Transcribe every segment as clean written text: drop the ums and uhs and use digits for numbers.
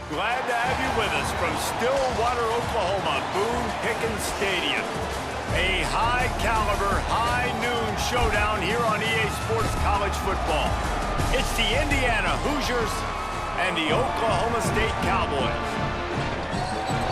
Glad to have you with us from Stillwater, Oklahoma, Boone Pickens Stadium. A high-caliber, high-noon showdown here on EA Sports College Football. It's the Indiana Hoosiers and the Oklahoma State Cowboys.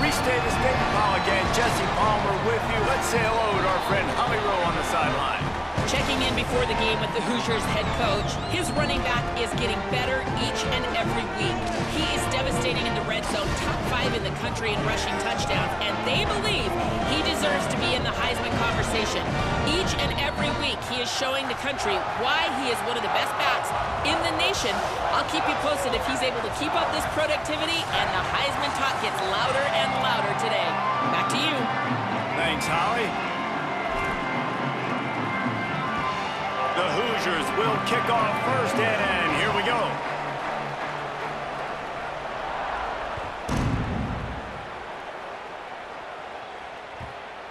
Restate the State Paul again, Jesse Palmer with you. Let's say hello to our friend Holly Rowe on the sideline. Checking in before the game with the Hoosiers head coach. His running back is getting better each and every week. He is devastating in the red zone, top 5 in the country in rushing touchdowns, and they believe he deserves to be in the Heisman conversation. Each and every week, he is showing the country why he is one of the best backs in the nation. I'll keep you posted if he's able to keep up this productivity, and the Heisman talk gets louder and louder today. Back to you. Thanks, Holly. The Hoosiers will kick off first, and here we go.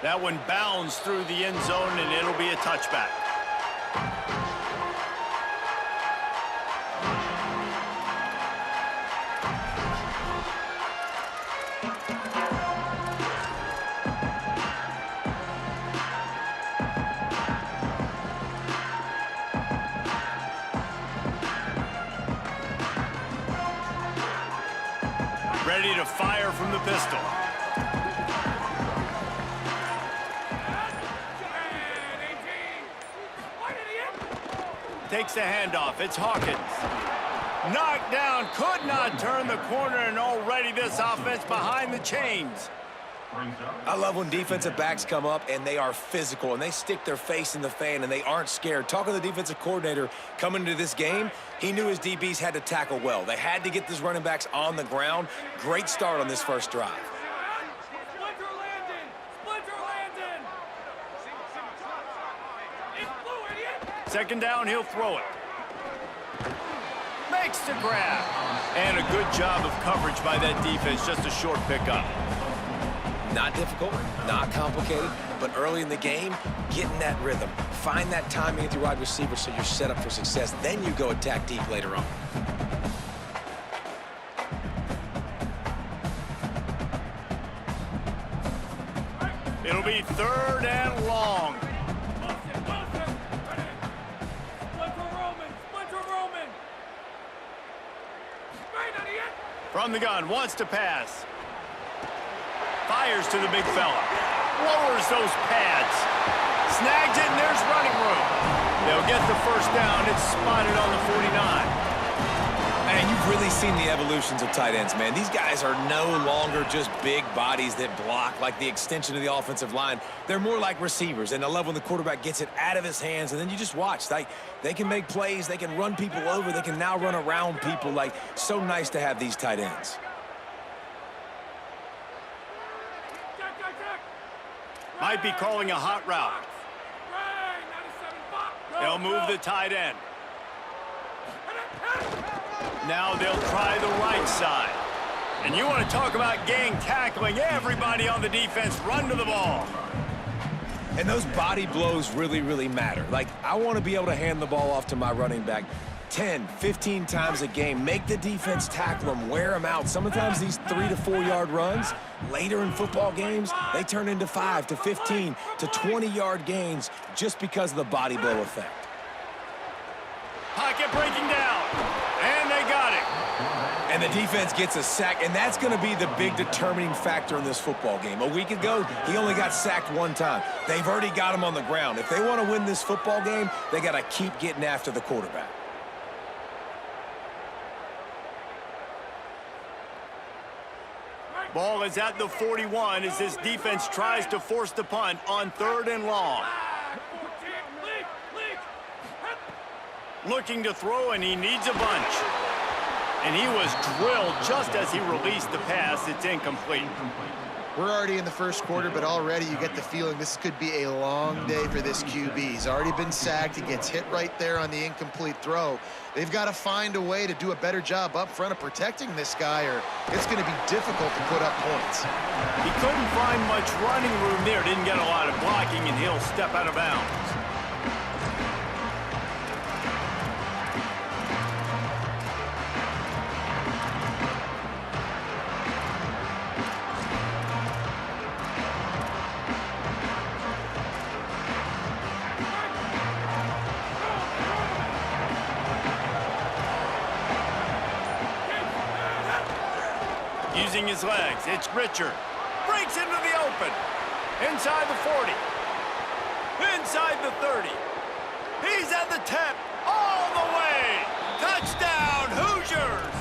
That one bounds through the end zone, and it'll be a touchback. Ready to fire from the pistol. Takes the handoff. It's Hawkins. Knocked down. Could not turn the corner, and already this offense behind the chains. I love when defensive backs come up and they are physical and they stick their face in the fan and they aren't scared. Talking to the defensive coordinator coming into this game, he knew his DBs had to tackle well. They had to get these running backs on the ground. Great start on this first drive. Second down, he'll throw it. Makes the grab. And a good job of coverage by that defense. Just a short pickup. Not difficult, not complicated, but early in the game, getting that rhythm. Find that timing with your wide receiver so you're set up for success. Then you go attack deep later on. It'll be third and long. From the gun, wants to pass. Fires to the big fella. Lowers those pads. Snags it, and there's running room. They'll get the first down. It's spotted on the 49. Man, you've really seen the evolutions of tight ends, man. These guys are no longer just big bodies that block like the extension of the offensive line. They're more like receivers, and I love when the quarterback gets it out of his hands, and then you just watch. They can make plays. They can run people over. They can now run around people. Like, so nice to have these tight ends. Might be calling a hot route. They'll move the tight end. Now they'll try the right side. And you want to talk about gang tackling. Everybody on the defense run to the ball. And those body blows really, really matter. Like, I want to be able to hand the ball off to my running back 10, 15 times a game. Make the defense tackle them, wear them out. Sometimes these 3 to 4 yard runs, later in football games, they turn into 5 to 15 to 20 yard gains just because of the body blow effect. Pocket breaking down, and they got it. And the defense gets a sack, and that's going to be the big determining factor in this football game. A week ago, he only got sacked 1 time. They've already got him on the ground. If they want to win this football game, they got to keep getting after the quarterback. Ball is at the 41 as this defense tries to force the punt on third and long. Looking to throw, and he needs a bunch. And he was drilled just as he released the pass. It's incomplete. We're already in the first quarter, but already you get the feeling this could be a long day for this QB. He's already been sacked. He gets hit right there on the incomplete throw. They've got to find a way to do a better job up front of protecting this guy, or it's going to be difficult to put up points. He couldn't find much running room there. Didn't get a lot of blocking, and he'll step out of bounds. Using his legs, it's Richard. Breaks into the open. Inside the 40. Inside the 30. He's at the 10. All the way. Touchdown, Hoosiers.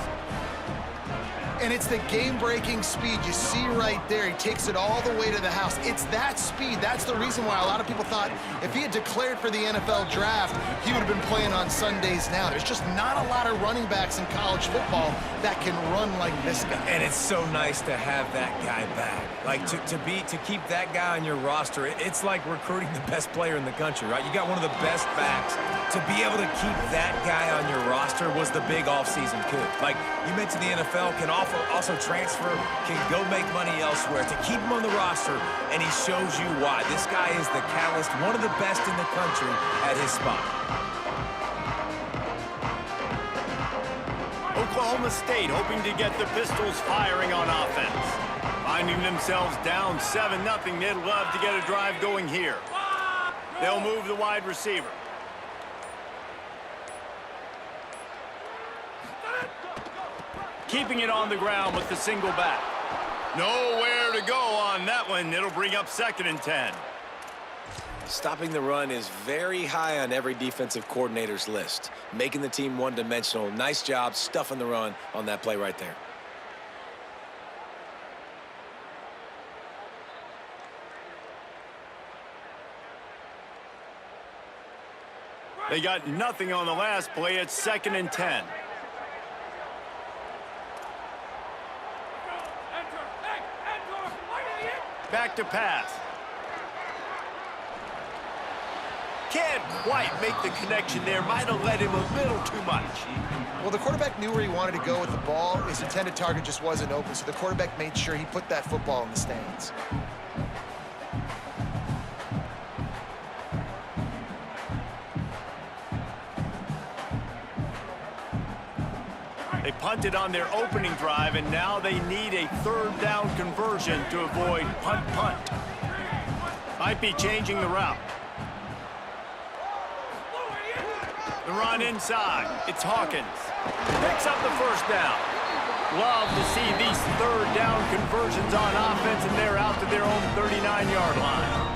And it's the game-breaking speed you see right there. He takes it all the way to the house. It's that speed. That's the reason why a lot of people thought if he had declared for the NFL draft, he would have been playing on Sundays now. There's just not a lot of running backs in college football that can run like this guy. And it's so nice to have that guy back. Like, to keep that guy on your roster, it's like recruiting the best player in the country, right? You got one of the best backs. To be able to keep that guy on your roster was the big offseason coup. Like, you mentioned the NFL can also transfer, can go make money elsewhere. To keep him on the roster, and he shows you why. This guy is the catalyst, one of the best in the country at his spot. Oklahoma State hoping to get the Pistols firing on offense. Finding themselves down 7-0, they'd love to get a drive going here. They'll move the wide receiver. Keeping it on the ground with the single back. Nowhere to go on that one. It'll bring up 2nd and 10. Stopping the run is very high on every defensive coordinator's list. Making the team one-dimensional. Nice job stuffing the run on that play right there. They got nothing on the last play. It's 2nd and 10. Back to pass. Can't quite make the connection there. Might have led him a little too much. Well, the quarterback knew where he wanted to go with the ball. His intended target just wasn't open, so the quarterback made sure he put that football in the stands. They punted on their opening drive, and now they need a 3rd down conversion to avoid punt. Might be changing the route. The run inside. It's Hawkins. Picks up the 1st down. Love to see these 3rd down conversions on offense, and they're out to their own 39-yard line.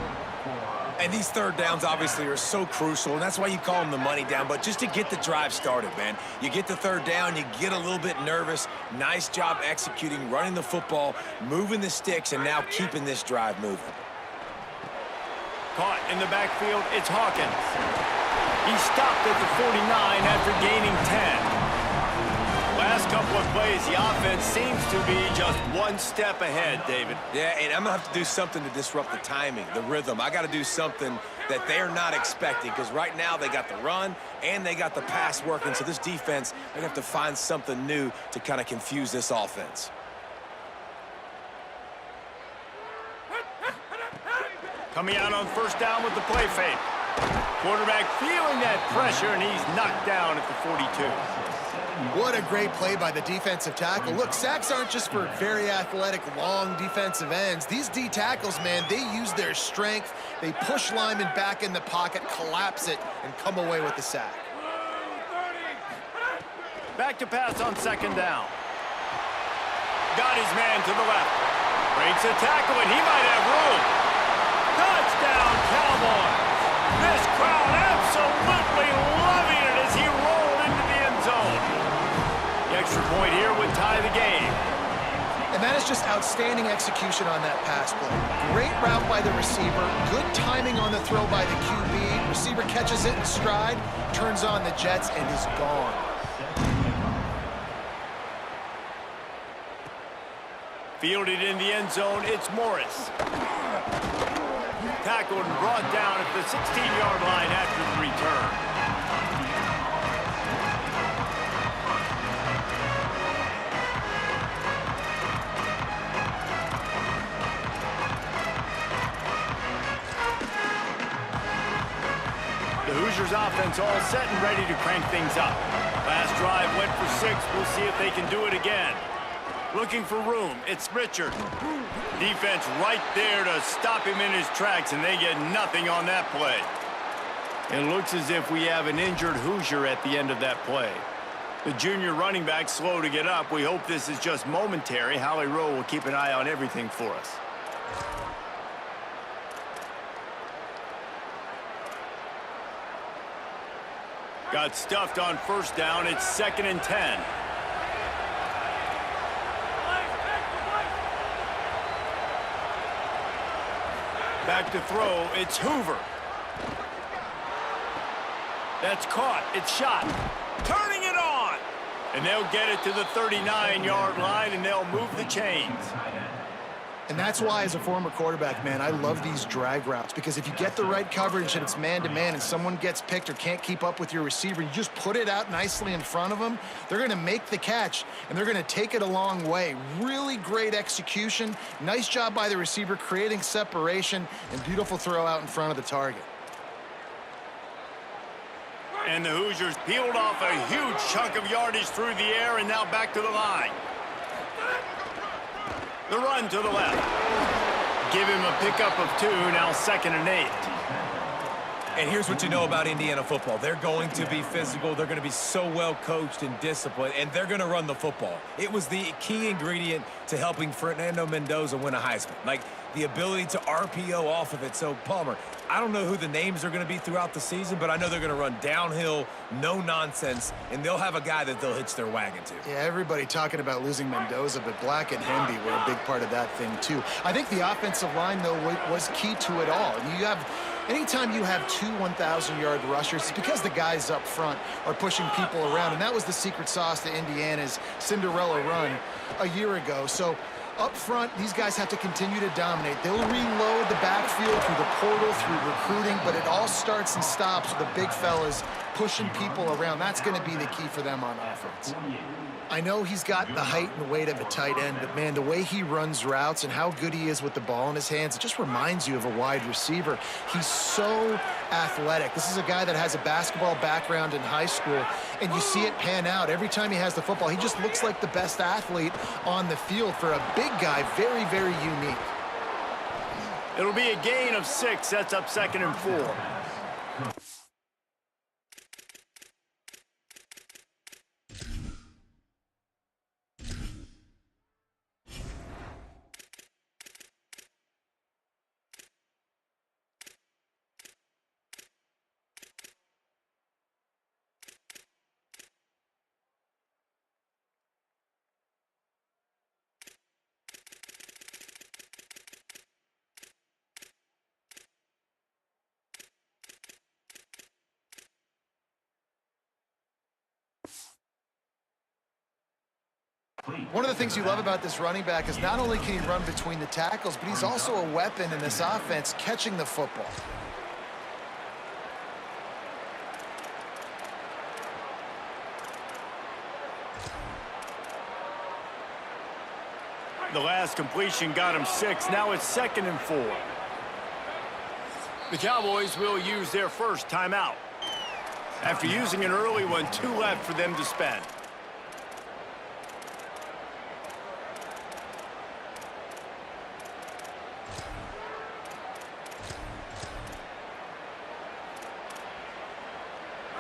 And these 3rd downs obviously are so crucial, and that's why you call them the money down. But just to get the drive started, man, you get the 3rd down, you get a little bit nervous. Nice job executing, running the football, moving the sticks, and now keeping this drive moving. Caught in the backfield, it's Hawkins. He stopped at the 49 after gaining 10. Last couple of plays, the offense seems to be just one step ahead, David. Yeah, and I'm going to have to do something to disrupt the timing, the rhythm. I got to do something that they're not expecting, because right now they got the run and they got the pass working. So this defense, they're going to have to find something new to kind of confuse this offense. Coming out on 1st down with the play fake. Quarterback feeling that pressure, and he's knocked down at the 42. What a great play by the defensive tackle. Look, sacks aren't just for very athletic, long defensive ends. These D tackles, man, they use their strength. They push linemen back in the pocket, collapse it, and come away with the sack. Back to pass on 2nd down. Got his man to the left. Breaks a tackle, and he might have room. Touchdown, Cowboys. This crowd absolutely loving it as he rolled into the end zone. The extra point here would tie the game. And that is just outstanding execution on that pass play. Great route by the receiver, good timing on the throw by the QB. Receiver catches it in stride, turns on the jets, and is gone. Fielded in the end zone, it's Morris. Tackled and brought down at the 16-yard line after the return. The Hoosiers offense all set and ready to crank things up. Last drive went for 6. We'll see if they can do it again. Looking for room, it's Richard. Defense right there to stop him in his tracks, and they get nothing on that play. It looks as if we have an injured Hoosier at the end of that play. The junior running back slow to get up. We hope this is just momentary. Howie Rowe will keep an eye on everything for us. Got stuffed on first down. It's 2nd and 10. Back to throw. It's Hoover. That's caught. It's shot. Turning it on. And they'll get it to the 39-yard line, and they'll move the chains. And that's why, as a former quarterback, man, I love these drag routes, because if you get the right coverage and it's man-to-man and someone gets picked or can't keep up with your receiver, you just put it out nicely in front of them, they're going to make the catch, and they're going to take it a long way. Really great execution. Nice job by the receiver creating separation, and beautiful throw out in front of the target. And the Hoosiers peeled off a huge chunk of yardage through the air, and now back to the line. The run to the left. Give him a pickup of 2, now 2nd and 8. And here's what you know about Indiana football. They're going to be physical. They're going to be so well coached and disciplined, and they're going to run the football. It was the key ingredient to helping Fernando Mendoza win a Heisman. Like, the ability to RPO off of it. So, Palmer, I don't know who the names are going to be throughout the season, but I know they're going to run downhill, no nonsense, and they'll have a guy that they'll hitch their wagon to. Yeah, everybody talking about losing Mendoza, but Black and Hemby were a big part of that thing, too. I think the offensive line, though, was key to it all. Anytime you have 2 1,000-yard rushers, it's because the guys up front are pushing people around, and that was the secret sauce to Indiana's Cinderella run a year ago. So up front, these guys have to continue to dominate. They'll reload the backfield through the portal, through recruiting, but it all starts and stops with the big fellas pushing people around. That's going to be the key for them on offense. I know he's got the height and weight of a tight end, but, man, the way he runs routes and how good he is with the ball in his hands, it just reminds you of a wide receiver. He's so athletic. This is a guy that has a basketball background in high school, and you see it pan out. Every time he has the football, he just looks like the best athlete on the field. For a big guy, very, very unique. It'll be a gain of 6. Sets up 2nd and 4. One of the things you love about this running back is not only can he run between the tackles, but he's also a weapon in this offense catching the football. The last completion got him 6. Now it's 2nd and 4. The Cowboys will use their first timeout. After using an early one, 2 left for them to spend.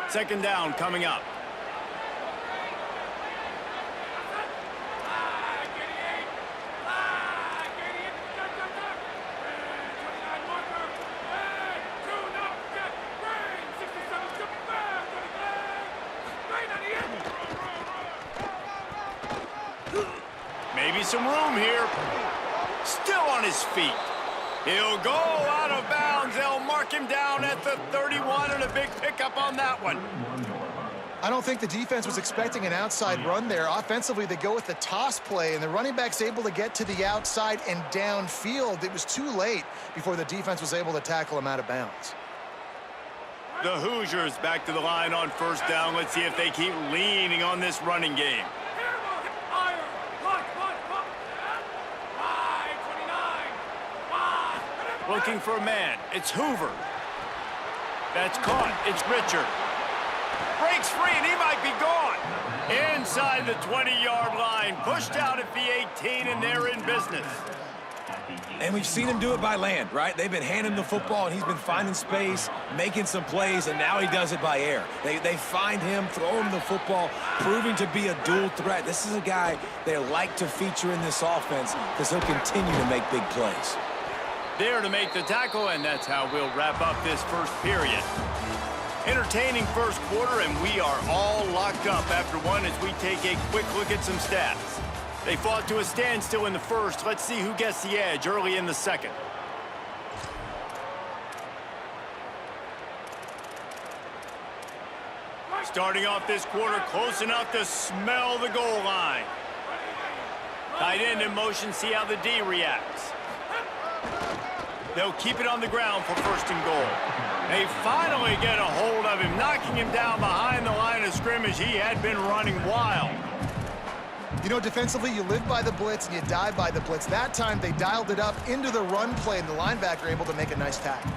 Second down coming up. Maybe some room here. Still on his feet. He'll go out of bounds. They'll mark him down at the 31, and a big pickup on that one. I don't think the defense was expecting an outside run there. Offensively, they go with the toss play, and the running back's able to get to the outside and downfield. It was too late before the defense was able to tackle him out of bounds. The Hoosiers back to the line on first down. Let's see if they keep leaning on this running game. Looking for a man. It's Hoover. That's caught. It's Richard. Breaks free, and he might be gone. Inside the 20-yard line. Pushed out at the 18, and they're in business. And we've seen him do it by land, right? They've been handing him the football, and he's been finding space, making some plays, and now he does it by air. They find him, throw him the football, proving to be a dual threat. This is a guy they like to feature in this offense because he'll continue to make big plays. There to make the tackle, and that's how we'll wrap up this first period. Entertaining first quarter, and we are all locked up after one as we take a quick look at some stats. They fought to a standstill in the first. Let's see who gets the edge early in the second. Starting off this quarter, close enough to smell the goal line. Tight end in motion, see how the D reacts. They'll keep it on the ground for first and goal. They finally get a hold of him, knocking him down behind the line of scrimmage. He had been running wild. You know, defensively, you live by the blitz and you die by the blitz. That time, they dialed it up into the run play, and the linebacker able to make a nice tackle.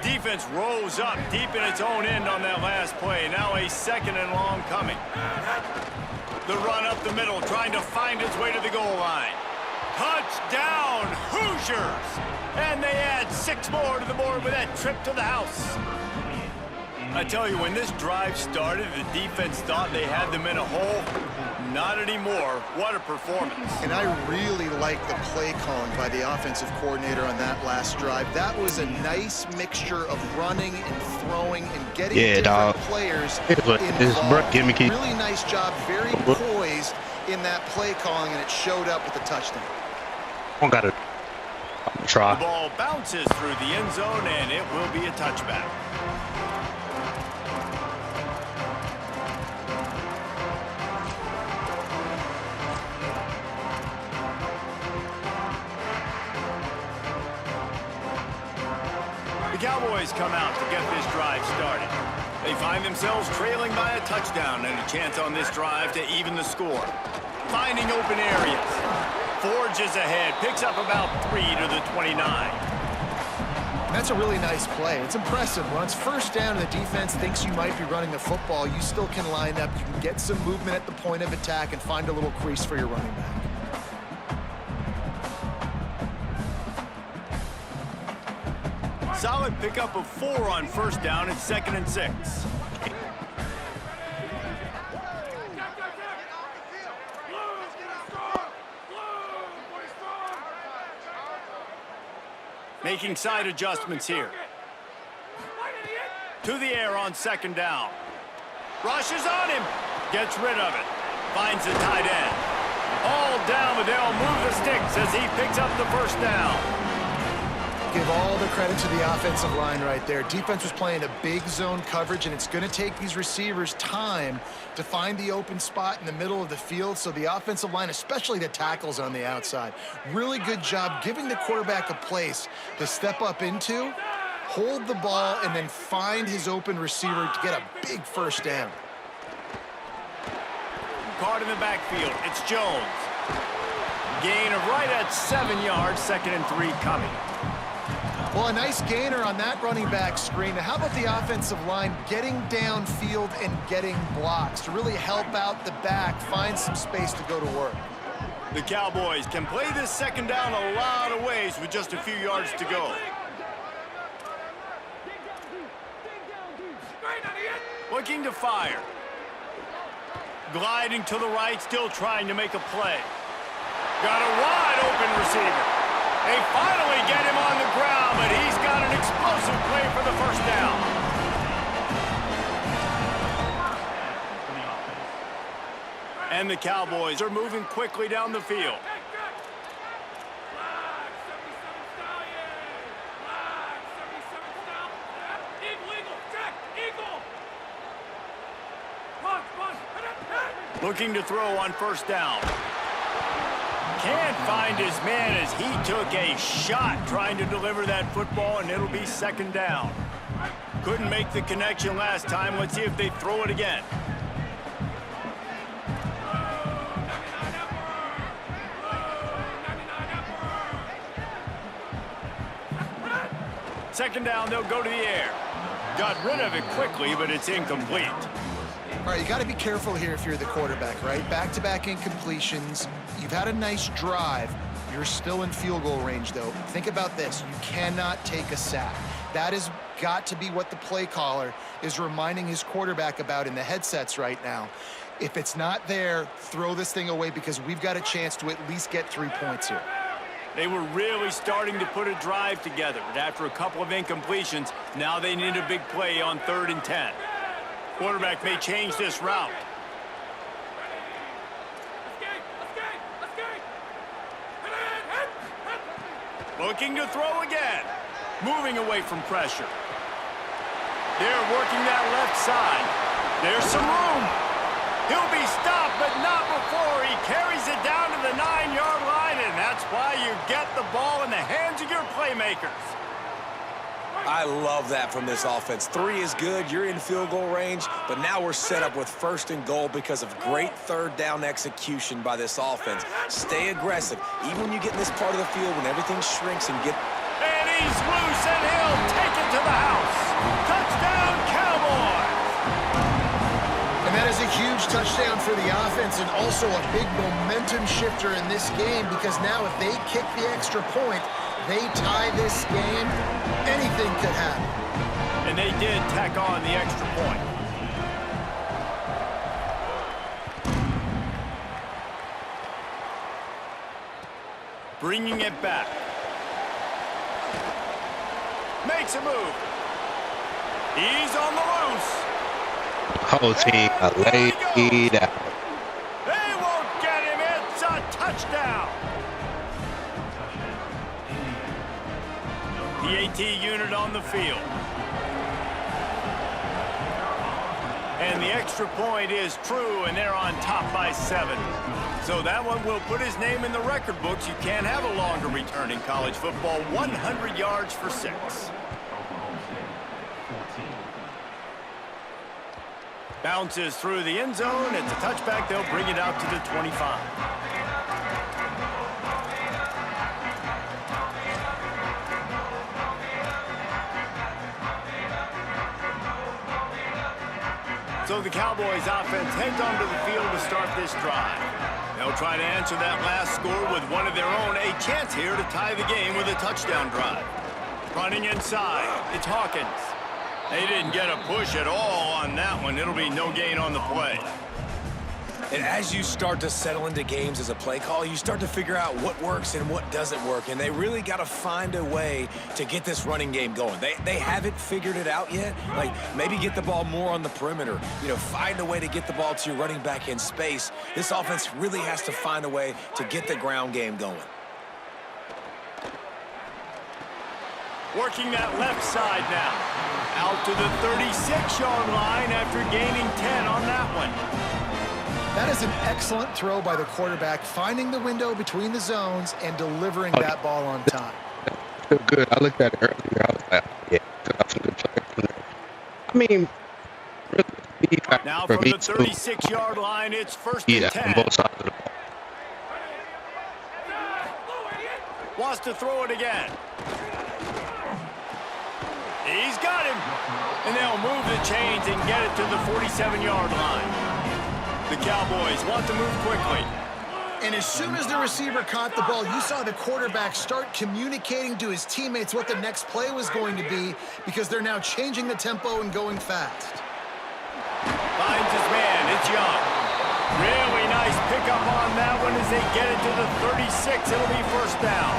Defense rose up deep in its own end on that last play. Now a second and long coming. The run up the middle, trying to find its way to the goal line. Touchdown, Hoosiers! And they add 6 more to the board with that trip to the house. I tell you, when this drive started, the defense thought they had them in a hole. Not anymore. What a performance. And I really like the play calling by the offensive coordinator on that last drive. That was a nice mixture of running and throwing and getting different players involved. Really nice job, very poised in that play calling, and it showed up with a touchdown. Got it. Try. The ball bounces through the end zone, and it will be a touchback. The Cowboys come out to get this drive started. They find themselves trailing by a touchdown and a chance on this drive to even the score. Finding open areas. Forges ahead, picks up about 3 to the 29. That's a really nice play. It's impressive. When it's first down and the defense thinks you might be running the football, you still can line up. You can get some movement at the point of attack and find a little crease for your running back. Solid pickup of 4 on first down. It's 2nd and 6. Making side adjustments here. To the air on 2nd down. Rushes on him. Gets rid of it. Finds the tight end. All down, but they'll move the sticks as he picks up the first down. Give all the credit to the offensive line right there. Defense was playing a big zone coverage, and it's going to take these receivers time to find the open spot in the middle of the field. So the offensive line, especially the tackles on the outside, really good job giving the quarterback a place to step up into, hold the ball, and then find his open receiver to get a big first down. Caught in the backfield. It's Jones. Gain of right at 7 yards. 2nd and 3 coming. Well, a nice gainer on that running back screen. Now, how about the offensive line getting downfield and getting blocks to really help out the back, find some space to go to work? The Cowboys can play this 2nd down a lot of ways with just a few yards to go. Looking to fire. Gliding to the right, still trying to make a play. Got a wide open receiver. They finally get him on the ground, but he's got an explosive play for the first down. And the Cowboys are moving quickly down the field. Looking to throw on first down. Can't find his man as he took a shot trying to deliver that football, and it'll be 2nd down. Couldn't make the connection last time. Let's see if they throw it again. Second down, they'll go to the air. Got rid of it quickly, but it's incomplete. All right, you got to be careful here if you're the quarterback, right? Back-to-back incompletions. You've had a nice drive. You're still in field goal range, though. Think about this. You cannot take a sack. That has got to be what the play caller is reminding his quarterback about in the headsets right now. If it's not there, throw this thing away because we've got a chance to at least get 3 points here. They were really starting to put a drive together, but after a couple of incompletions, now they need a big play on 3rd and 10. Quarterback may change this route. Looking to throw again. Moving away from pressure. They're working that left side. There's some room. He'll be stopped, but not before he carries it down to the 9-yard line, and that's why you get the ball in the hands of your playmakers. I love that from this offense. 3 is good. You're in field goal range, but now we're set up with 1st and goal because of great 3rd down execution by this offense. Stay aggressive. Even when you get in this part of the field, when everything shrinks and get... And he's loose, and he'll take it to the house. Touchdown, Cowboys! And that is a huge touchdown for the offense and also a big momentum shifter in this game because now if they kick the extra point, they tie this game, anything could happen. And they did tack on the extra point. Bringing it back. Makes a move. He's on the loose. Whole team laid out. They won't get him. It's a touchdown. The AT unit on the field. And the extra point is true, and they're on top by 7. So that one will put his name in the record books. You can't have a longer return in college football. 100 yards for 6. Bounces through the end zone. It's a touchback. They'll bring it out to the 25. So the Cowboys offense heads onto the field to start this drive. They'll try to answer that last score with one of their own. A chance here to tie the game with a touchdown drive. Running inside, it's Hawkins. They didn't get a push at all on that one. It'll be no gain on the play. And as you start to settle into games as a play call, you start to figure out what works and what doesn't work. And they really got to find a way to get this running game going. They haven't figured it out yet. Like, maybe get the ball more on the perimeter. You know, find a way to get the ball to your running back in space. This offense really has to find a way to get the ground game going. Working that left side now. Out to the 36-yard line after gaining 10 on that one. That is an excellent throw by the quarterback, finding the window between the zones and delivering that ball on time. Feel good. I looked at it earlier. I was like, yeah, that's some good play from there. I mean, really, now from the 36-yard line, it's 1st and 10. On both sides of the ball. Wants to throw it again. He's got him. And they'll move the chains and get it to the 47-yard line. The Cowboys want to move quickly. And as soon as the receiver caught the ball, you saw the quarterback start communicating to his teammates what the next play was going to be because they're now changing the tempo and going fast. Finds his man. It's Young. Really nice pickup on that one as they get it to the 36. It'll be 1st down.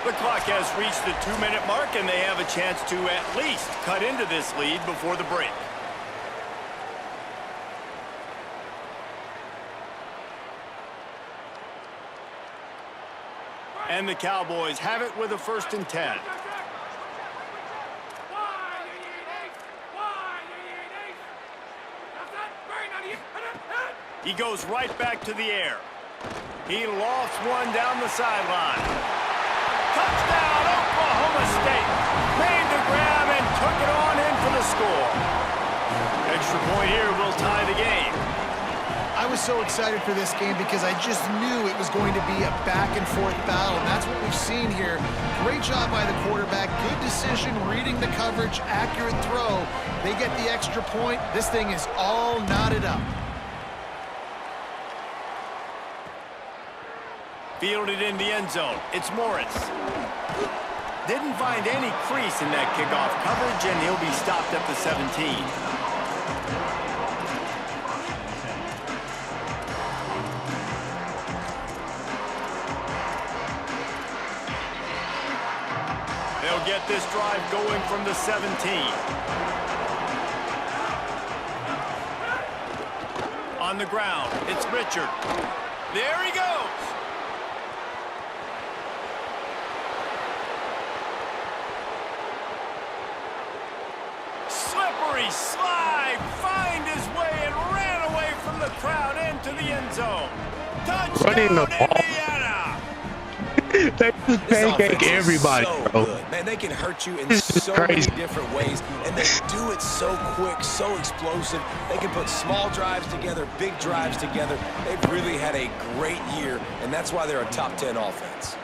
The clock has reached the 2-minute mark, and they have a chance to at least cut into this lead before the break. And the Cowboys have it with a 1st and 10. He goes right back to the air. He lofts one down the sideline. Touchdown, Oklahoma State. Made the grab and took it on in for the score. Extra point here will tie the game. I was so excited for this game because I just knew it was going to be a back-and-forth battle, and that's what we've seen here. Great job by the quarterback, good decision, reading the coverage, accurate throw. They get the extra point. This thing is all knotted up. Fielded in the end zone. It's Morris. Didn't find any crease in that kickoff coverage, and he'll be stopped at the 17. They'll get this drive going from the 17. On the ground, it's Richard. There he goes. Slippery slide, find his way and ran away from the crowd into the end zone. Running the Touchdown, ball. Indiana! They just pancake everybody, so bro. good. Man, they can hurt you in This is so many crazy. different ways, and they do it so quick, so explosive. They can put small drives together, big drives together. They've really had a great year, and that's why they're a top 10 offense.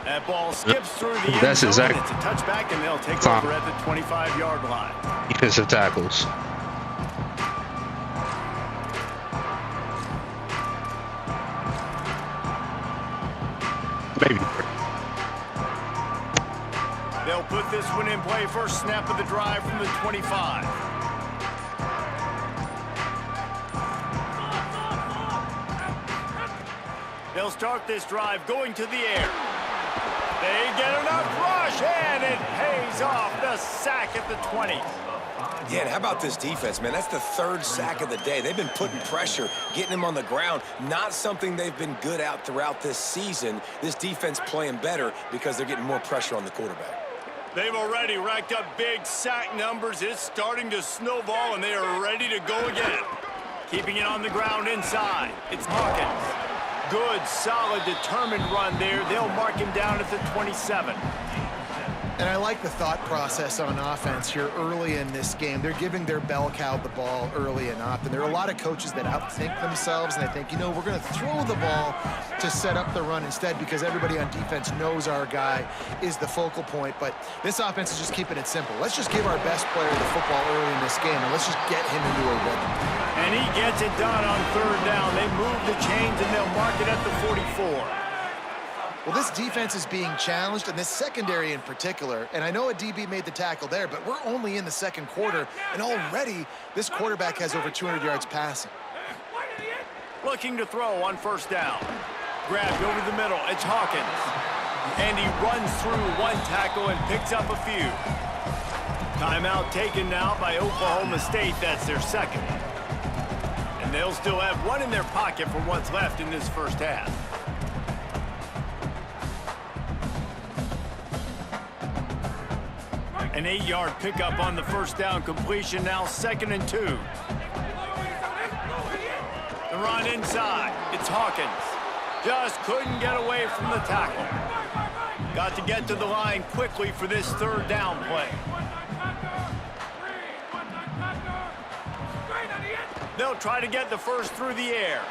That ball skips through the end That's zone. exact- It's a touchback, and they'll take Fine. over at the 25-yard line. Defensive tackles. Maybe. They'll put this one in play. First snap of the drive from the 25. They'll start this drive going to the air. They get enough rush, and it pays off. The sack at the 20. Yeah, and how about this defense, man? That's the third sack of the day. They've been putting pressure, getting him on the ground. Not something they've been good at throughout this season. This defense playing better because they're getting more pressure on the quarterback. They've already racked up big sack numbers. It's starting to snowball, and they are ready to go again. Keeping it on the ground inside. It's Hawkins. Good, solid, determined run there. They'll mark him down at the 27. And I like the thought process on offense here early in this game. They're giving their bell cow the ball early and often. There are a lot of coaches that outthink themselves, and they think, you know, we're going to throw the ball to set up the run instead because everybody on defense knows our guy is the focal point. But this offense is just keeping it simple. Let's just give our best player the football early in this game, and let's just get him into a rhythm. And he gets it done on third down. They move the chains, and they'll mark it at the 44. Well, this defense is being challenged, and this secondary in particular. And I know a DB made the tackle there, but we're only in the second quarter, and already this quarterback has over 200 yards passing. Looking to throw on first down. Grabbed over the middle. It's Hawkins. And he runs through one tackle and picks up a few. Timeout taken now by Oklahoma State. That's their second. And they'll still have one in their pocket for what's left in this first half. An 8-yard pickup on the first down completion, now 2nd and 2. The run inside, it's Hawkins. Just couldn't get away from the tackle. Got to get to the line quickly for this third down play. They'll try to get the first through the air.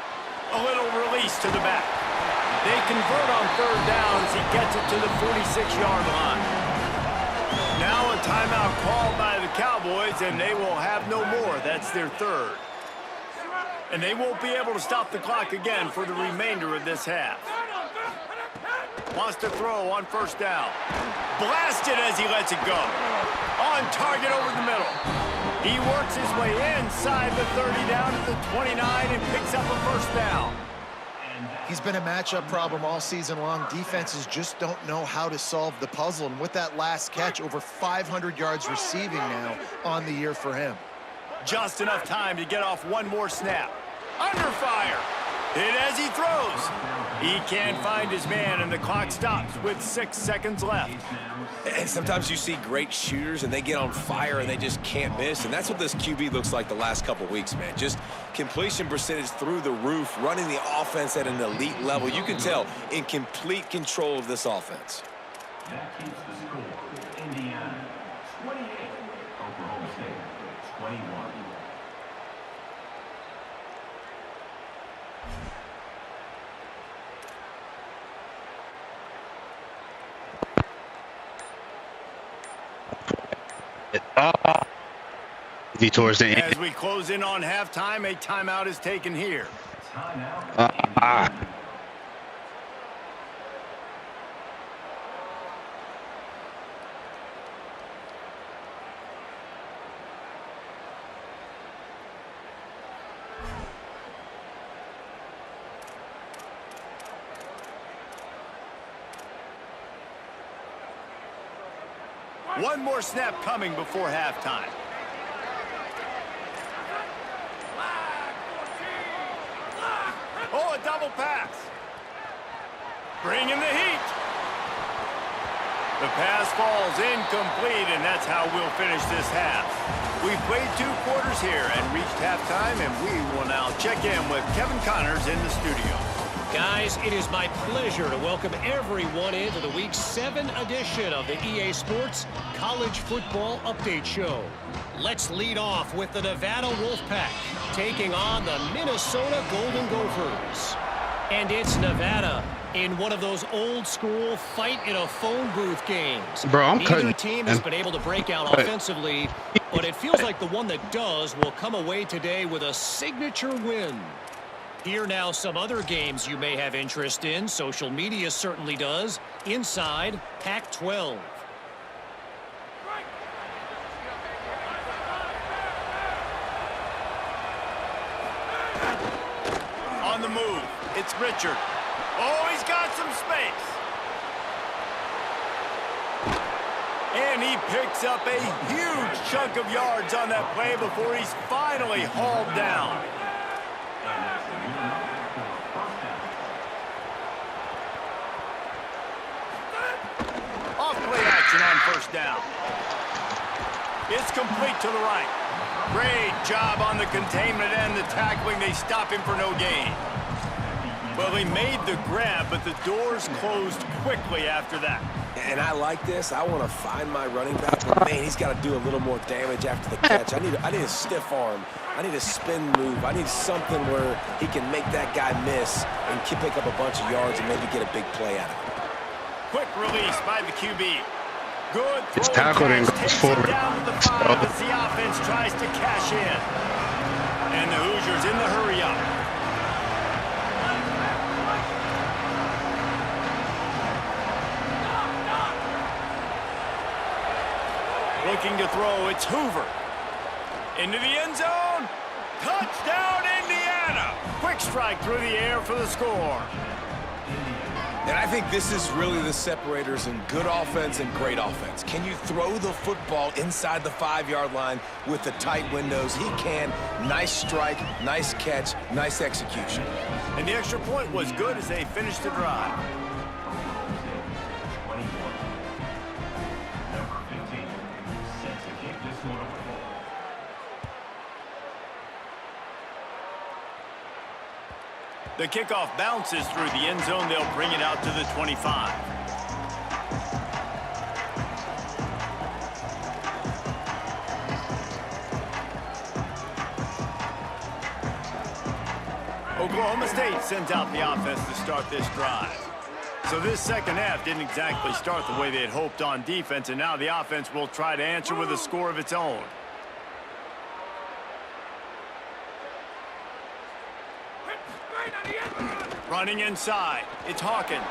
A little release to the back. They convert on third down as he gets it to the 46-yard line. Now a timeout called by the Cowboys, and they will have no more. That's their third. And they won't be able to stop the clock again for the remainder of this half. Wants to throw on first down. Blasted as he lets it go. On target over the middle. He works his way inside the 30 down to the 29 and picks up a first down. He's been a matchup problem all season long. Defenses just don't know how to solve the puzzle. And with that last catch, over 500 yards receiving now on the year for him. Just enough time to get off one more snap. Under fire. Hit as he throws. He can't find his man, and the clock stops with 6 seconds left. And sometimes you see great shooters, and they get on fire, and they just can't miss. And that's what this QB looks like the last couple weeks, man. Just completion percentage through the roof, running the offense at an elite level. You can tell in complete control of this offense. That keeps the score. Indiana 28, Oklahoma State 21. Towards the end. As we close in on halftime, a timeout is taken here. One more snap coming before halftime. Oh, a double pass. Bringing the heat. The pass falls incomplete, and that's how we'll finish this half. We've played 2 quarters here and reached halftime, and we will now check in with Kevin Connors in the studio. Guys, it is my pleasure to welcome everyone into the Week 7 edition of the EA Sports College Football Update Show. Let's lead off with the Nevada Wolfpack taking on the Minnesota Golden Gophers. And it's Nevada in one of those old-school fight-in-a-phone booth games. Bro, I'm Neither cutting. team has been able to break out offensively, but it feels like the one that does will come away today with a signature win. Here now some other games you may have interest in. Social media certainly does. Inside Pac-12. On the move, it's Richard. Oh, he's got some space. And he picks up a huge chunk of yards on that play before he's finally hauled down. Off play action on first down. It's complete to the right. Great job on the containment and the tackling. They stop him for no gain. Well, they made the grab, but the doors closed quickly after that. And I like this. I want to find my running back, but man, he's got to do a little more damage after the catch. I need a stiff arm. I need a spin move. I need something where he can make that guy miss and pick up a bunch of yards and maybe get a big play out of it. Quick release by the QB. Good It's throw tackled and pass, goes takes forward. it down to the 5 as the offense tries to cash in. And the Hoosiers in the hurry up. Looking to throw, it's Hoover. Into the end zone. Touchdown, Indiana. Quick strike through the air for the score. And I think this is really the separators in good offense and great offense. Can you throw the football inside the 5-yard line with the tight windows? He can. Nice strike, nice catch, nice execution. And the extra point was good as they finished the drive. The kickoff bounces through the end zone. They'll bring it out to the 25. Oklahoma State sends out the offense to start this drive. So this second half didn't exactly start the way they had hoped on defense, and now the offense will try to answer with a score of its own. Running inside, it's Hawkins.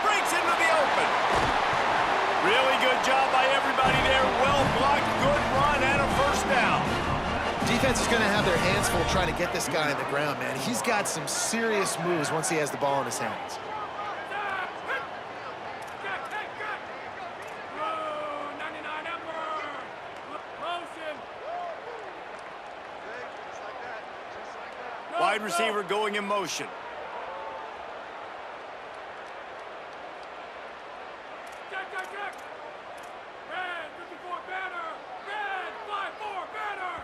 Breaks into the open. Really good job by everybody there. Well blocked, good run, and a first down. Defense is going to have their hands full trying to get this guy on the ground, man. He's got some serious moves once he has the ball in his hands. Wide receiver going in motion.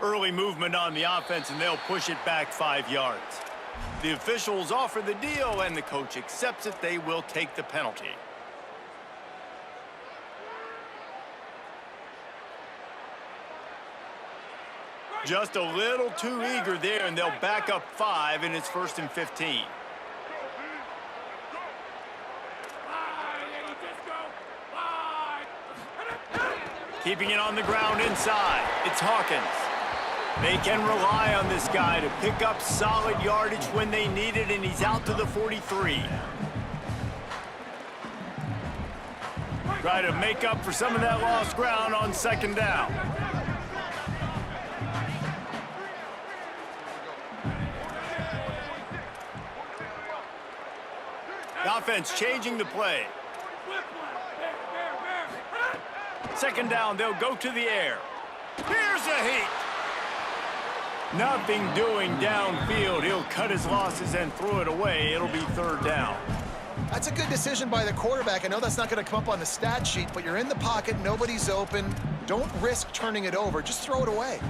Early movement on the offense, and they'll push it back 5 yards. The officials offer the deal, and the coach accepts it. They will take the penalty. Just a little too eager there, and they'll back up 5, and it's 1st and 15. Keeping it on the ground inside. It's Hawkins. They can rely on this guy to pick up solid yardage when they need it, and he's out to the 43. Try to make up for some of that lost ground on second down. The offense changing the play. Second down, they'll go to the air. Here's a heat. Nothing doing downfield. He'll cut his losses and throw it away. It'll be third down. That's a good decision by the quarterback. I know that's not going to come up on the stat sheet, but you're in the pocket, nobody's open. Don't risk turning it over. Just throw it away.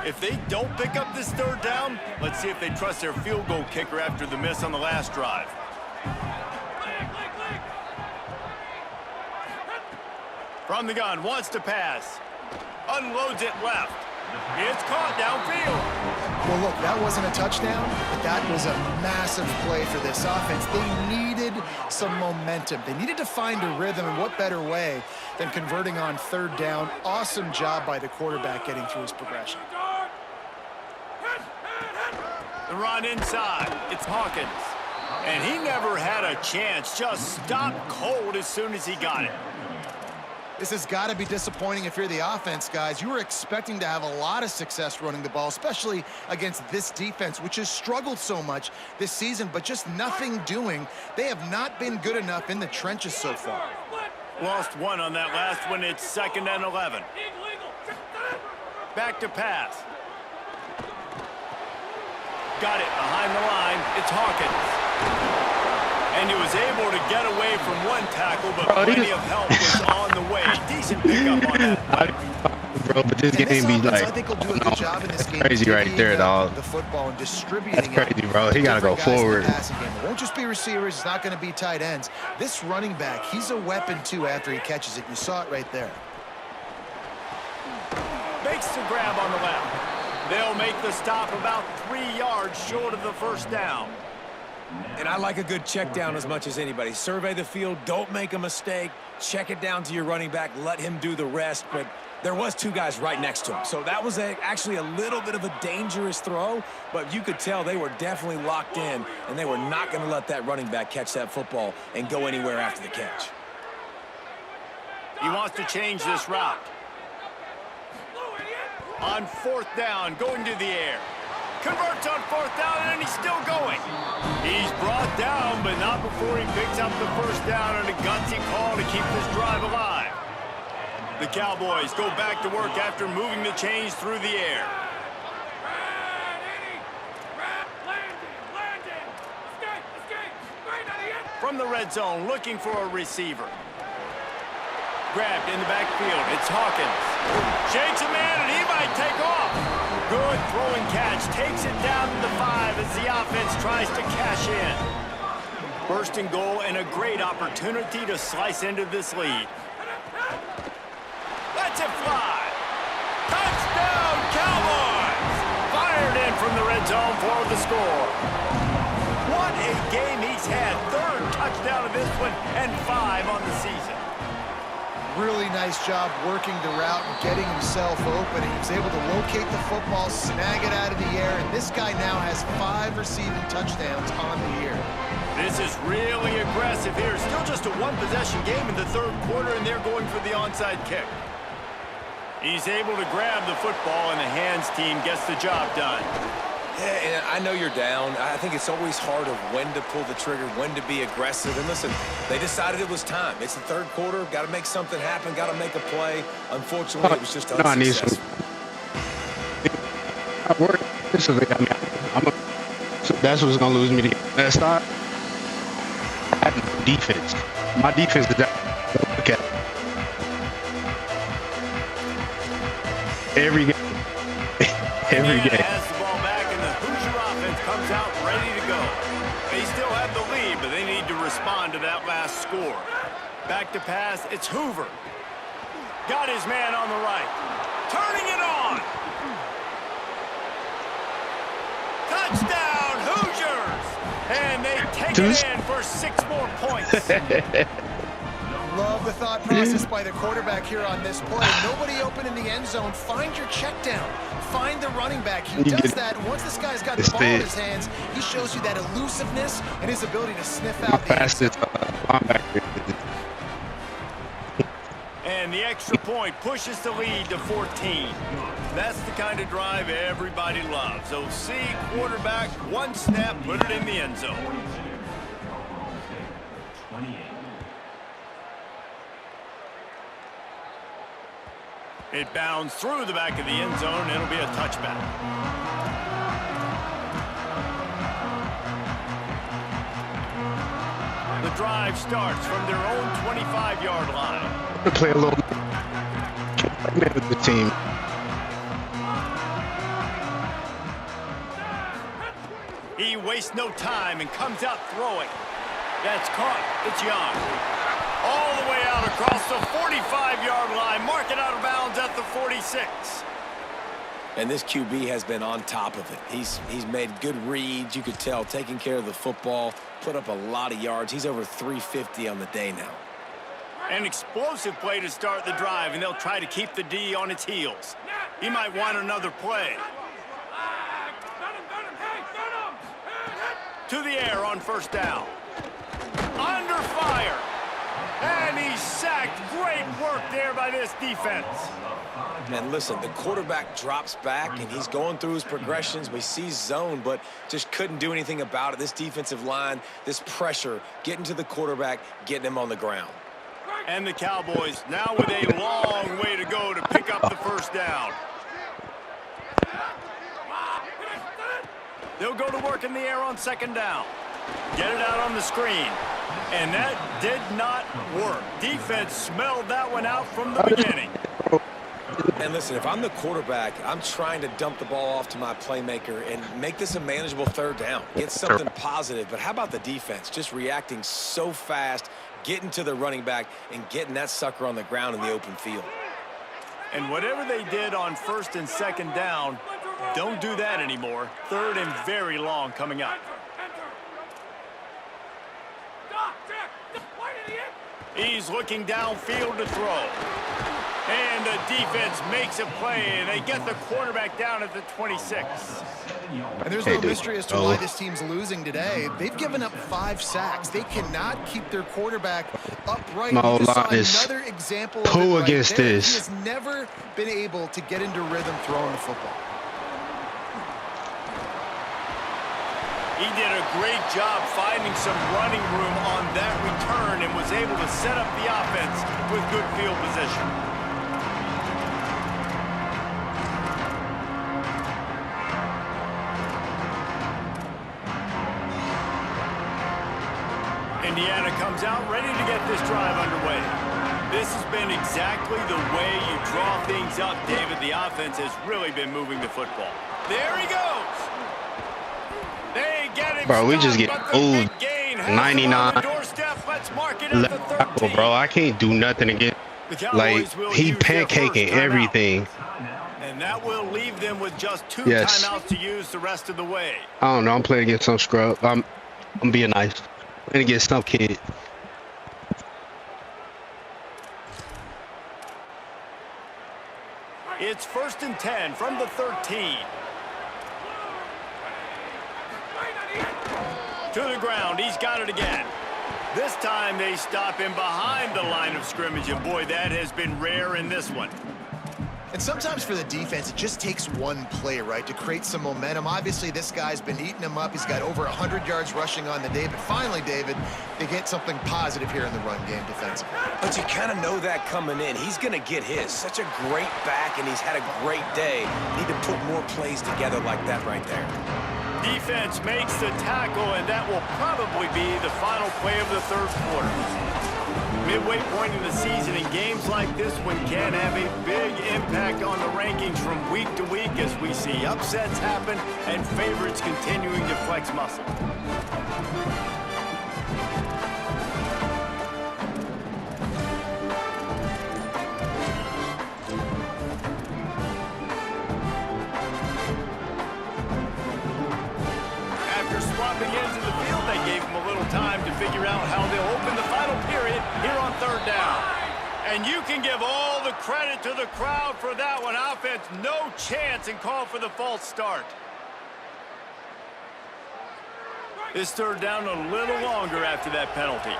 If they don't pick up this third down, let's see if they trust their field goal kicker after the miss on the last drive. From the gun, wants to pass. Unloads it left. It's caught downfield. Well, look, that wasn't a touchdown, but that was a massive play for this offense. They needed some momentum. They needed to find a rhythm, and what better way than converting on third down. Awesome job by the quarterback getting through his progression. The run inside. It's Hawkins. And he never had a chance. Just stopped cold as soon as he got it. This has got to be disappointing if you're the offense, guys. You were expecting to have a lot of success running the ball, especially against this defense, which has struggled so much this season, but just nothing doing. They have not been good enough in the trenches so far. Lost one on that last one. It's 2nd and 11. Back to pass. Got it behind the line. It's Hawkins. And he was able to get away from one tackle, but plenty of help was on the way. Decent pickup on that. Bro, but this game be like, I think he'll do a good job in this game. Crazy right there, dog. The football and distributing That's crazy, bro. He gotta go forward. It won't just be receivers. It's not going to be tight ends. This running back, he's a weapon too after he catches it. You saw it right there. Makes the grab on the left. They'll make the stop about 3 yards short of the first down. And I like a good check down as much as anybody. Survey the field, don't make a mistake, check it down to your running back, let him do the rest. But there was 2 guys right next to him. So that was actually a little bit of a dangerous throw, but you could tell they were definitely locked in, and they were not going to let that running back catch that football and go anywhere after the catch. He wants to change this route. On 4th down, going to the air. Converts on 4th down, and he's still going. He's brought down, but not before he picks up the first down on a gutsy call to keep this drive alive. The Cowboys go back to work after moving the chains through the air. From the red zone, looking for a receiver. Grabbed in the backfield. It's Hawkins. Shakes a man, and he might take off. Good throwing catch. Takes it down to the 5 as the offense tries to cash in. First and goal, and a great opportunity to slice into this lead. Lets it fly. Touchdown, Cowboys! Fired in from the red zone for the score. What a game he's had. 3rd touchdown of this one, and 5 on the season. Really nice job working the route and getting himself open. He was able to locate the football, snag it out of the air, and this guy now has 5 receiving touchdowns on the year. This is really aggressive here. Still just a 1-possession game in the 3rd quarter, and they're going for the onside kick. He's able to grab the football, and the hands team gets the job done. Yeah, and I know you're down. I think it's always hard of when to pull the trigger, when to be aggressive. And listen, they decided it was time. It's the 3rd quarter. Got to make something happen. Got to make a play. Unfortunately, it was just unsuccessful. That's what's going to lose me the game. That's not defense. My defense is that. Okay. Every game. Every game. Comes out ready to go. They still have the lead, but they need to respond to that last score. Back to pass, it's Hoover. Got his man on the right. Turning it on. Touchdown, Hoosiers! And they take it in for 6 more points. Love the thought process by the quarterback here on this play. Nobody open in the end zone. Find your check down. Find the running back. He does that. Once this guy's got the ball in his hands, he shows you that elusiveness and his ability to sniff out the end zone. And the extra point pushes the lead to 14. That's the kind of drive everybody loves. OC, quarterback, one snap, put it in the end zone. It bounds through the back of the end zone. It'll be a touchback. The drive starts from their own 25-yard line. To play a little man with the team. He wastes no time and comes out throwing. That's caught. It's Young. All the way out across the 45-yard line. Mark it out of bounds at the 46. And this QB has been on top of it. He's made good reads. You could tell, taking care of the football, put up a lot of yards. He's over 350 on the day now. An explosive play to start the drive, and they'll try to keep the D on its heels. He might want another play. To the air on first down. Under fire. And he's sacked. Great work there by this defense. And listen, the quarterback drops back, and he's going through his progressions. We see zone, but just couldn't do anything about it. This defensive line, this pressure, getting to the quarterback, getting him on the ground. And the Cowboys now with a long way to go to pick up the first down. They'll go to work in the air on second down. Get it out on the screen. And that did not work. Defense smelled that one out from the beginning. And listen, if I'm the quarterback, I'm trying to dump the ball off to my playmaker and make this a manageable third down. Get something positive. But how about the defense? Just reacting so fast, getting to the running back, and getting that sucker on the ground in the open field. And whatever they did on first and second down, don't do that anymore. Third and very long coming up. He's looking downfield to throw. And the defense makes a play, and they get the quarterback down at the 26. And there's no mystery as to why this team's losing today. They've given up 5 sacks. They cannot keep their quarterback upright. My line is another example poor of it against there. this. He has never been able to get into rhythm throwing the football. He did a great job finding some running room on that return and was able to set up the offense with good field position. Indiana comes out ready to get this drive underway. This has been exactly the way you draw things up, David. The offense has really been moving the football. There he goes. They get him. Bro, we just get old 99. Let's mark it at the 13. Bro, I can't do nothing again. Like, he pancaking everything. And that will leave them with just 2 timeouts to use the rest of the way. I don't know. I'm playing against some scrub. I'm being nice. I'm playing against some kid. It's first and 10 from the 13. To the ground, he's got it again. This time they stop him behind the line of scrimmage, and boy, that has been rare in this one. And sometimes for the defense, it just takes one play, right, to create some momentum. Obviously, this guy's been eating him up. He's got over 100 yards rushing on the day. But finally, David, they get something positive here in the run game defensively. But you kind of know that coming in. He's going to get his. Such a great back, and he's had a great day. Need to put more plays together like that right there. Defense makes the tackle, and that will probably be the final play of the third quarter. Midway point in the season, and games like this one can have a big impact on the rankings from week to week as we see upsets happen and favorites continuing to flex muscle. Swapping ends in the field, that gave them a little time to figure out how they'll open the final period here on third down. And you can give all the credit to the crowd for that one. Offense, no chance, and call for the false start. This third down a little longer after that penalty.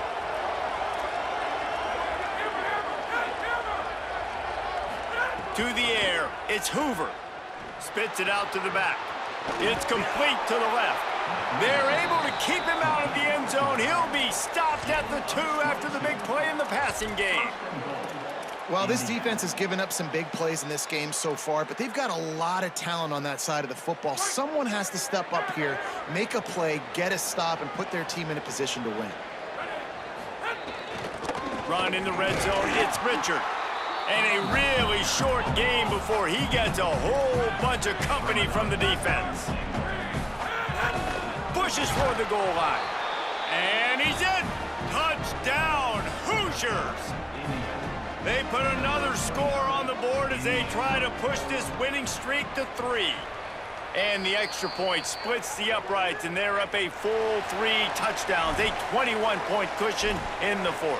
To the air, it's Hoover. Spits it out to the back. It's complete to the left. They're able to keep him out of the end zone. He'll be stopped at the 2 after the big play in the passing game. Well, this defense has given up some big plays in this game so far, but they've got a lot of talent on that side of the football. Someone has to step up here, make a play, get a stop, and put their team in a position to win. Run in the red zone, it's Richard. And a really short game before he gets a whole bunch of company from the defense. Pushes for the goal line. And he's in. Touchdown, Hoosiers. They put another score on the board as they try to push this winning streak to 3. And the extra point splits the uprights, and they're up a full 3 touchdowns, a 21-point cushion in the 4th.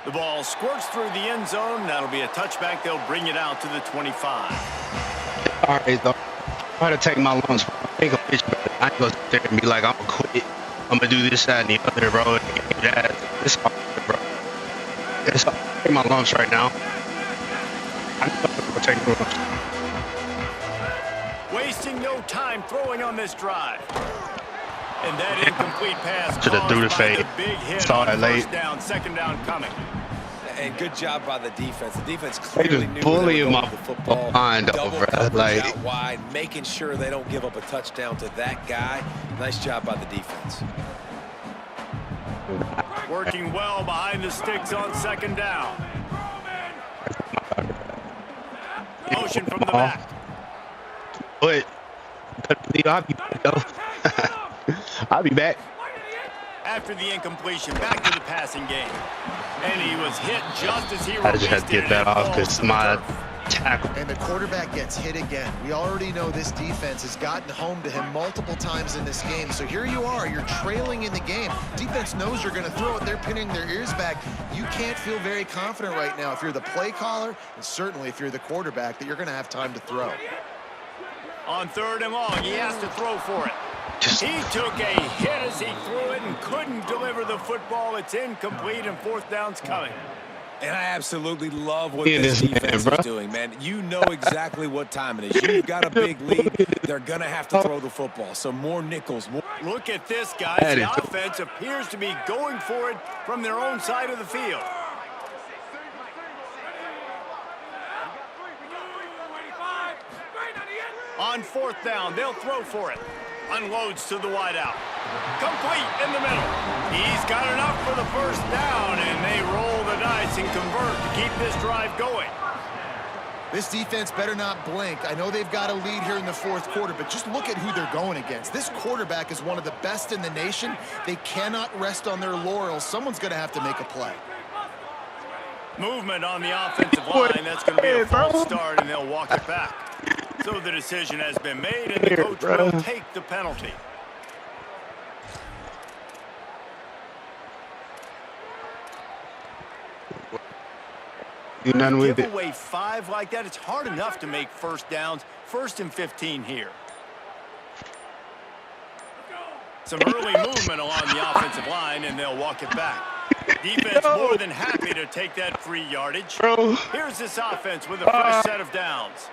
The ball squirts through the end zone. That'll be a touchback. They'll bring it out to the 25. All right, though. Try to take my lungs. I ain't gonna sit there and be like, I'm gonna quit. I'm gonna do this, that, and the other, bro. It's hard, bro. It's hard to take my lungs right now. I'm gonna take my lungs. Wasting no time throwing on this drive. And that incomplete pass Should have threw the fade. Big hit Saw on that late. first down, second down coming. And good job by the defense. The defense They clearly just knew bullying where they were my going with the football. mind, Double bro. coverage Like, out wide, making sure they don't give up a touchdown to that guy. Nice job by the defense. Working well behind the sticks on second down. Motion from the back. but I'll be back, though. I'll be back. After the incompletion, back to the passing game. And he was hit just as he I just had to get that off because my tackle. And the quarterback gets hit again. We already know this defense has gotten home to him multiple times in this game. So here you are, you're trailing in the game. Defense knows you're going to throw it. They're pinning their ears back. You can't feel very confident right now if you're the play caller, and certainly if you're the quarterback, that you're going to have time to throw. On third and long, he has to throw for it. He took a hit as he threw it and couldn't deliver the football. It's incomplete, and fourth down's coming. And I absolutely love what Yeah, this this defense man, is bro. doing, man. You know exactly what time it is. You've got a big lead. They're going to have to throw the football. So more nickels. More. Look at this, guys. That The is- offense appears to be going for it from their own side of the field. On fourth down, they'll throw for it. Unloads to the wideout. Complete in the middle. He's got enough for the first down, and they roll the dice and convert to keep this drive going. This defense better not blink. I know they've got a lead here in the fourth quarter, but just look at who they're going against. This quarterback is one of the best in the nation. They cannot rest on their laurels. Someone's going to have to make a play. Movement on the offensive line. That's going to be a false start, and they'll walk it back. So the decision has been made, and the coach will take the penalty. Do nothing with Give it. away 5 like that, it's hard enough to make first downs. First and 15 here. Some early movement along the offensive line, and they'll walk it back. Defense more than happy to take that free yardage. Bro. Here's this offense with a fresh set of downs.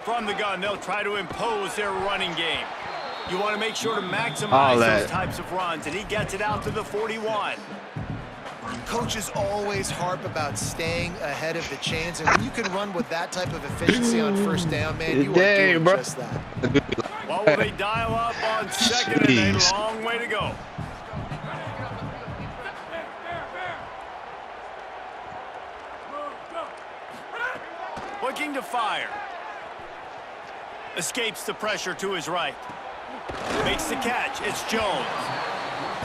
From the gun, they'll try to impose their running game. You want to make sure to maximize those types of runs, and he gets it out to the 41. Coaches always harp about staying ahead of the chains, and when you can run with that type of efficiency on first down, man, you are doing bro. just that. What will they dial up on second and a long way to go? Looking to fire. Escapes the pressure to his right. Makes the catch. It's Jones.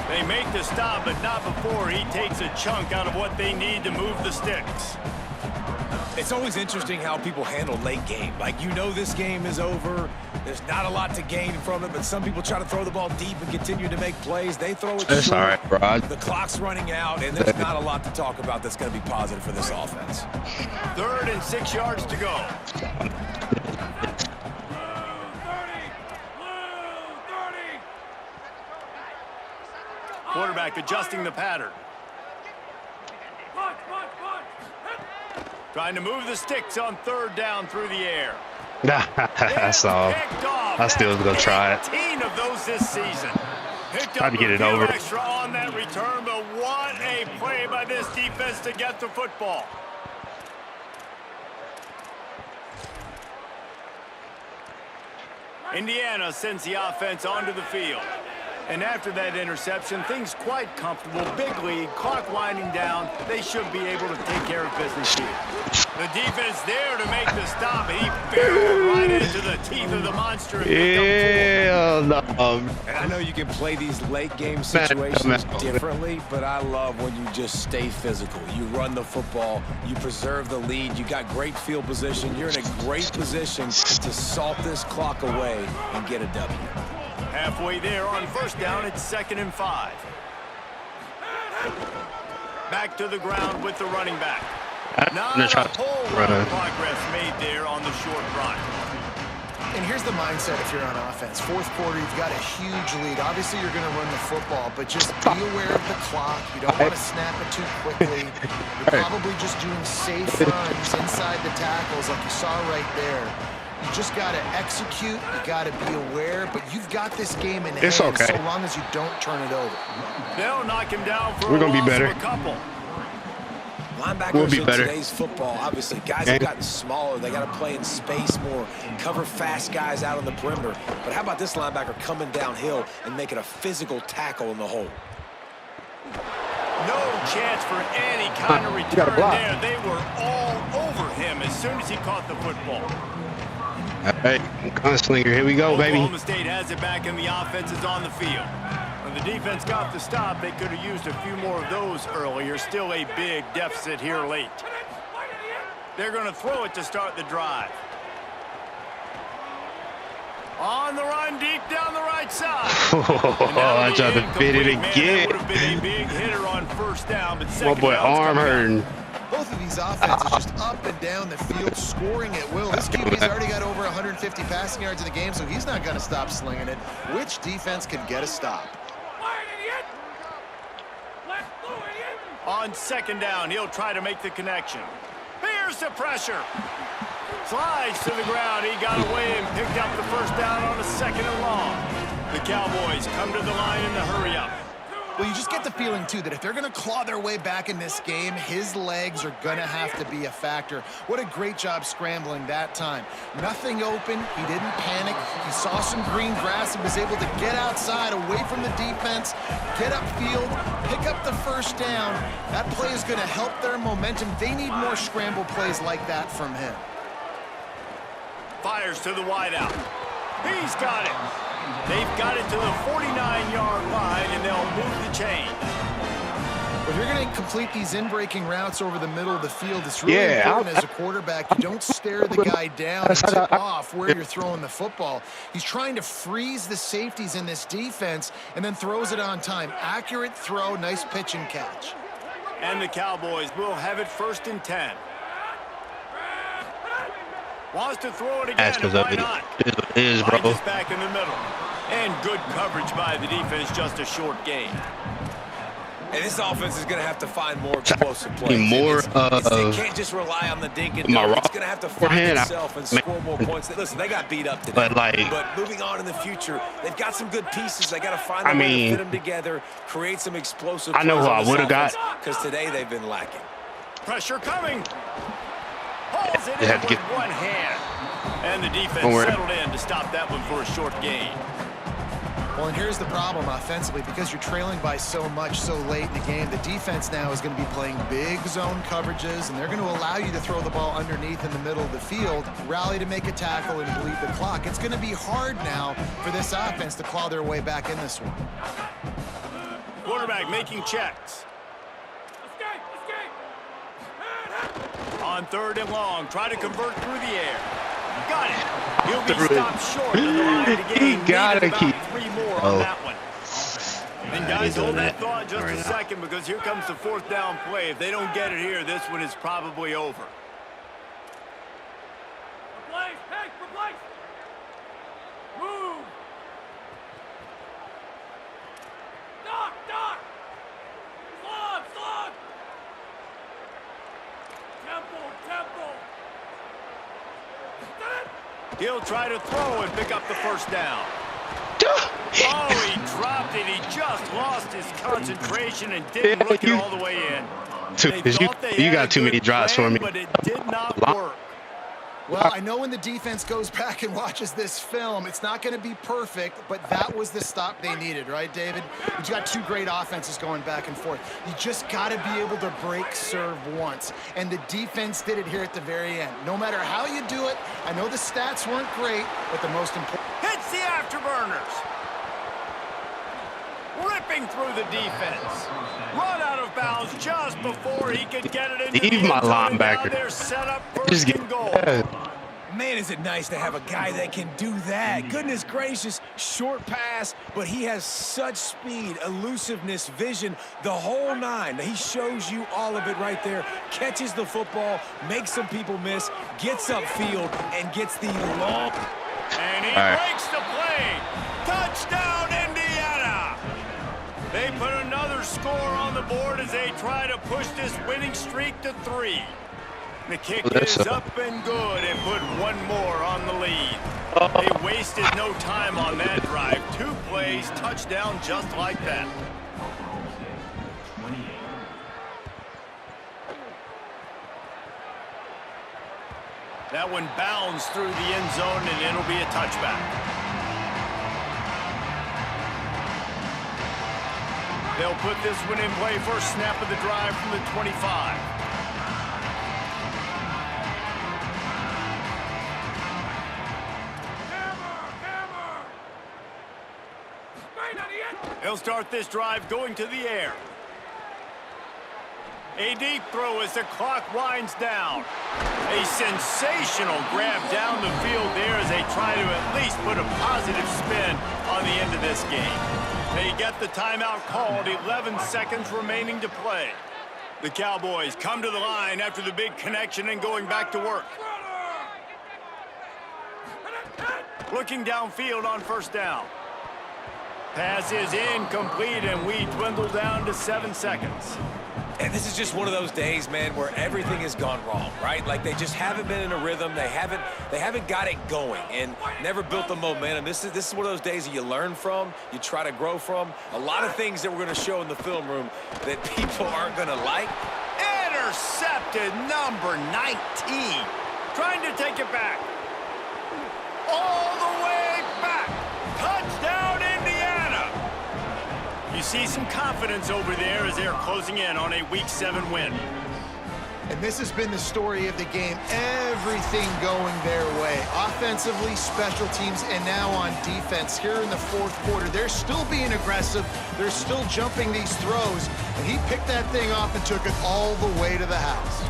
They make the stop, but not before he takes a chunk out of what they need to move the sticks. It's always interesting how people handle late game. Like, you know this game is over. There's not a lot to gain from it, but some people try to throw the ball deep and continue to make plays. They throw it That's short. all right, bro. The clock's running out, and there's not a lot to talk about that's going to be positive for this offense. 3rd and 6 yards to go. Quarterback adjusting the pattern. Trying to move the sticks on 3rd down through the air. That's all. I still was gonna try it. 18 of those this season. Tried to get it over. Extra on that return, but what a play by this defense to get the football. Indiana sends the offense onto the field. And after that interception, things quite comfortable. Big lead, clock winding down. They should be able to take care of business here. The defense there to make the stop. He barreled right into the teeth of the monster. And no. And I know you can play these late game situations differently, but I love when you just stay physical. You run the football, you preserve the lead, you got great field position. You're in a great position to salt this clock away and get a W. Halfway there on 1st down, it's 2nd and 5. Back to the ground with the running back. Not a whole lot of progress made there on the short run. And here's the mindset if you're on offense. 4th quarter, you've got a huge lead. Obviously, you're going to run the football, but just be aware of the clock. You don't want to snap it too quickly. You're probably just doing safe runs inside the tackles like you saw right there. You just got to execute. You got to be aware, but you've got this game in hand so long as you don't turn it over. They'll knock him down for We're going to be better. A couple. Linebackers in today's football, obviously, guys have gotten smaller. They got to play in space more, cover fast guys out on the perimeter. But how about this linebacker coming downhill and making a physical tackle in the hole? No chance for any kind of return there. They were all over him as soon as he caught the football. All right, gunslinger, here we go, baby. Oklahoma State has it back, and the offense is on the field. When the defense got the stop, they could have used a few more of those earlier. Still a big deficit here late. They're going to throw it to start the drive. On the run, deep down the right side. I tried to fit it again. That would have been a big hitter on 1st down, but my boy arm hurting. Both of these offenses just up and down the field, scoring at will. This QB's already got over 150 passing yards in the game, so he's not going to stop slinging it. Which defense can get a stop? On 2nd down, he'll try to make the connection. Here's the pressure. Slides to the ground. He got away and picked up the 1st down on a 2nd and long. The Cowboys come to the line in the hurry up. Well, you just get the feeling, too, that if they're going to claw their way back in this game, his legs are going to have to be a factor. What a great job scrambling that time. Nothing open. He didn't panic. He saw some green grass and was able to get outside, away from the defense, get upfield, pick up the 1st down. That play is going to help their momentum. They need more scramble plays like that from him. Fires to the wideout. He's got it. They've got it to the 49-yard line, and they'll move the chain. If you're going to complete these in-breaking routes over the middle of the field, it's really important as a quarterback. You don't stare the guy down and tip off where you're throwing the football. He's trying to freeze the safeties in this defense and then throws it on time. Accurate throw, nice pitch and catch. And the Cowboys will have it 1st and 10. Wants to throw it again, and why not? It is, bro. Finds us back in the middle. And good coverage by the defense, just a short gain. And this offense is going to have to find more explosive plays. They can't just rely on the dink and dunk. It's going to have to find itself and score more points. Listen, they got beat up today. But moving on in the future, they've got some good pieces. They got to find a way to fit them together, create some explosive plays. I know who I would have got. Because today they've been lacking. Pressure coming. Pulls it in with one hand. And the defense settled in to stop that one for a short gain. Well, Well, and here's the problem offensively. Because you're trailing by so much so late in the game, the defense now is going to be playing big zone coverages, and they're going to allow you to throw the ball underneath in the middle of the field, rally to make a tackle, and bleed the clock. It's going to be hard now for this offense to claw their way back in this one. Quarterback making checks. On 3rd and long, try to convert through the air. Got it. He'll be stopped short of the line to gain. He gotta about keep 3 more on that one. And guys, hold that thought just a second, because here comes the 4th down play. If they don't get it here, this one is probably over. Replace, hey, replace. Move. Doc. Slug. Temple. He'll try to throw and pick up the 1st down. Oh, he dropped it. He just lost his concentration and didn't look it all the way in. You got too many drops for me. But it did not work. Well, I know when the defense goes back and watches this film, it's not going to be perfect, but that was the stop they needed, right, David? You've got 2 great offenses going back and forth. You just got to be able to break serve once, and the defense did it here at the very end. No matter how you do it, I know the stats weren't great, but the most important... Hits the afterburners. Ripping through the defense. Run out of bounds just before he could get it into Leave the my end zone. linebacker. Now they're set up Just 1st and goal. Man, is it nice to have a guy that can do that. Goodness gracious, short pass, but he has such speed, elusiveness, vision, the whole 9. He shows you all of it right there. Catches the football, makes some people miss, gets upfield, and gets the long... And he breaks the play. Touchdown, Indiana! They put another score on the board as they try to push this winning streak to 3. The kick is up and good and put 1 more on the lead. They wasted no time on that drive. 2 plays, touchdown just like that. That one bounds through the end zone, and it'll be a touchback. They'll put this one in play. First snap of the drive from the 25. They'll start this drive going to the air. A deep throw as the clock winds down. A sensational grab down the field there as they try to at least put a positive spin on the end of this game. They get the timeout called, 11 seconds remaining to play. The Cowboys come to the line after the big connection and going back to work. Looking downfield on 1st down. Pass is incomplete, and we dwindle down to 7 seconds. And this is just one of those days, man, where everything has gone wrong, right? Like they just haven't been in a rhythm. They haven't got it going and never built the momentum. This is one of those days that you learn from, you try to grow from. A lot of things that we're going to show in the film room that people aren't going to like. Intercepted, number 19. Trying to take it back. All the way back. Touchdown, Indiana. You see some confidence over there as they're closing in on a Week 7 win. And this has been the story of the game. Everything going their way. Offensively, special teams, and now on defense. Here in the 4th quarter, they're still being aggressive. They're still jumping these throws. And he picked that thing off and took it all the way to the house.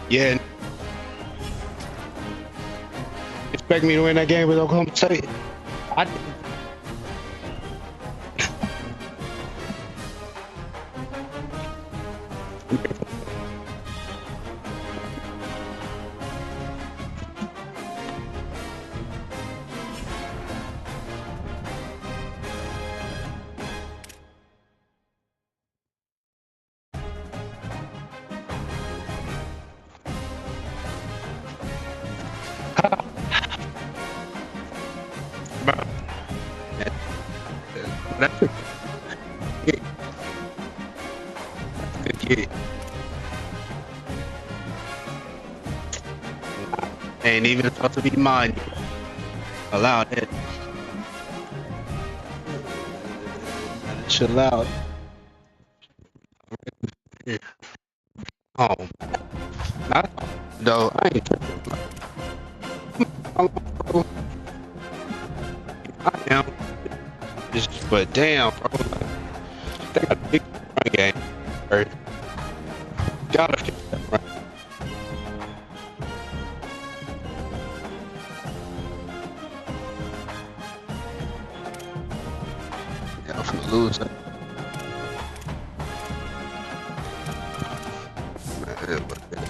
Yeah. Expect me to win that game with Oklahoma State? I didn't. That's a good kid. Ain't even supposed to be mine. Allow it. Chill out. Oh, not though. I ain't tripping. I am. But damn, bro. They got a big run game. Or gotta fix that run. Yeah, I'm gonna lose that. Man, look at it.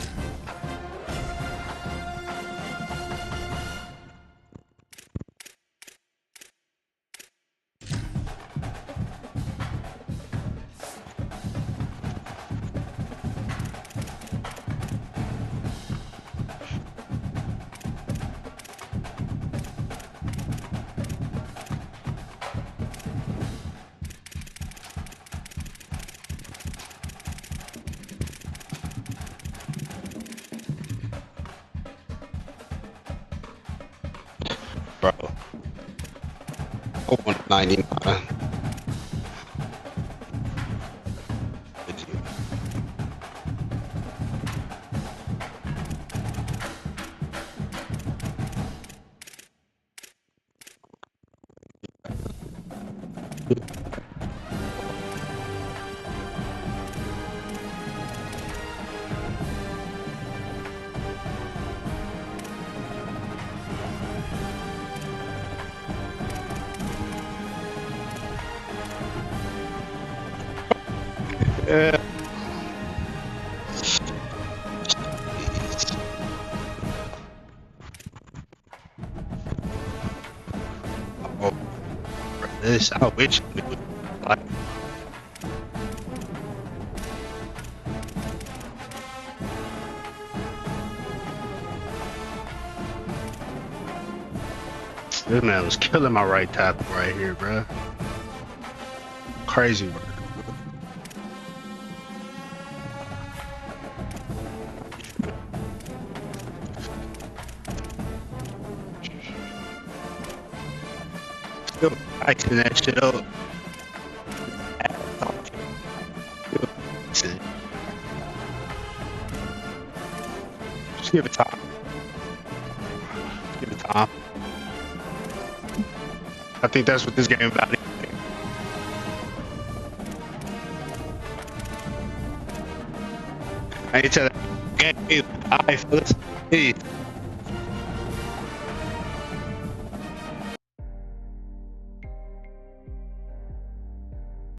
Bro. Open 99. Yeah. Oh, this I wish we would like. This man was killing my right tackle right here, bro. Crazy, bro. Still icing that shit up. Just give it time. Just give it time. I think that's what this game is about. I ain't tell that game either. Alright, fellas. Peace.